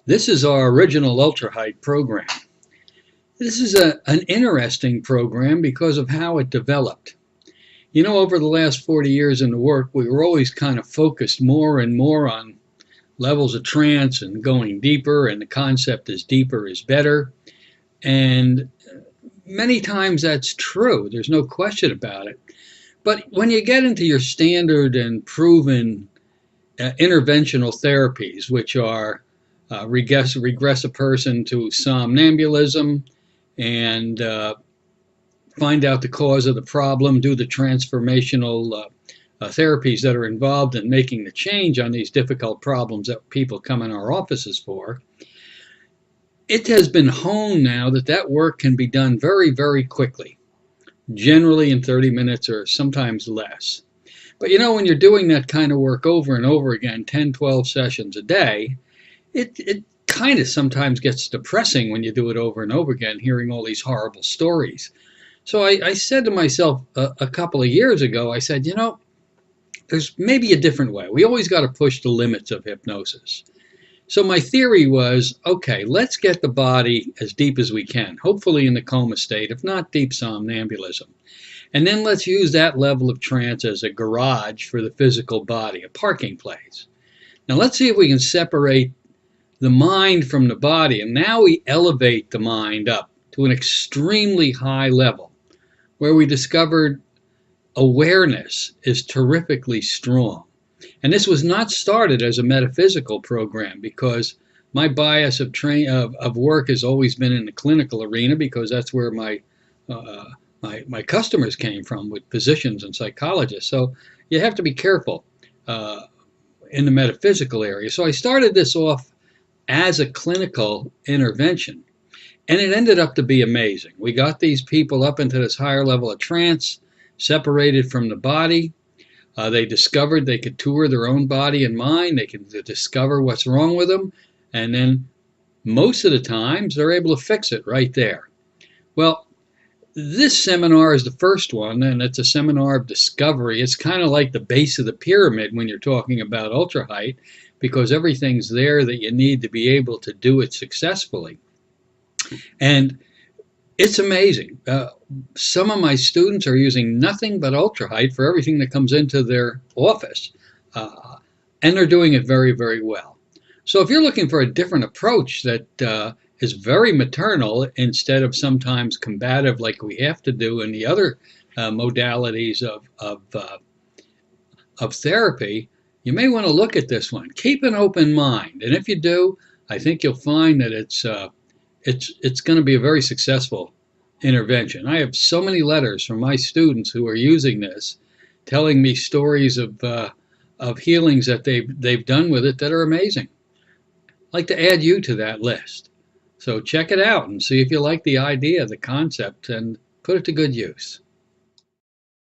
This is our original Ultra Height program. This is an interesting program because of how it developed. You know, over the last 40 years in the work, we were always kind of focused more and more on levels of trance and going deeper, and the concept is deeper is better. And many times that's true. There's no question about it. But when you get into your standard and proven interventional therapies, which are regress a person to somnambulism and find out the cause of the problem, do the transformational therapies that are involved in making the change on these difficult problems that people come in our offices for. It has been honed now that that work can be done very, very quickly, generally in 30 minutes or sometimes less. But you know, when you're doing that kind of work over and over again, 10, 12 sessions a day, it kind of sometimes gets depressing when you do it over and over again, hearing all these horrible stories. So I said to myself a couple of years ago, I said, you know, there's maybe a different way. We always got to push the limits of hypnosis. So my theory was, okay, let's get the body as deep as we can, hopefully in the coma state, if not deep somnambulism. And then let's use that level of trance as a garage for the physical body, a parking place. Now let's see if we can separate the mind from the body, and now we elevate the mind up to an extremely high level where we discovered awareness is terrifically strong. And this was not started as a metaphysical program, because my bias of work has always been in the clinical arena, because that's where my customers came from, with physicians and psychologists. So you have to be careful in the metaphysical area. So I started this off as a clinical intervention, and it ended up to be amazing. We got these people up into this higher level of trance, separated from the body. They discovered they could tour their own body and mind. They could discover what's wrong with them, and then most of the times they're able to fix it right there. Well, this seminar is the first one, and it's a seminar of discovery. It's kind of like the base of the pyramid when you're talking about ultra height, because everything's there that you need to be able to do it successfully. And it's amazing. Some of my students are using nothing but ultra height for everything that comes into their office, and they're doing it very, very well. So if you're looking for a different approach that is very maternal instead of sometimes combative like we have to do in the other modalities of therapy, you may want to look at this one. Keep an open mind, and if you do, I think you'll find that it's going to be a very successful intervention. I have so many letters from my students who are using this, telling me stories of healings that they've done with it that are amazing. I'd like to add you to that list. So check it out and see if you like the idea, the concept, and put it to good use.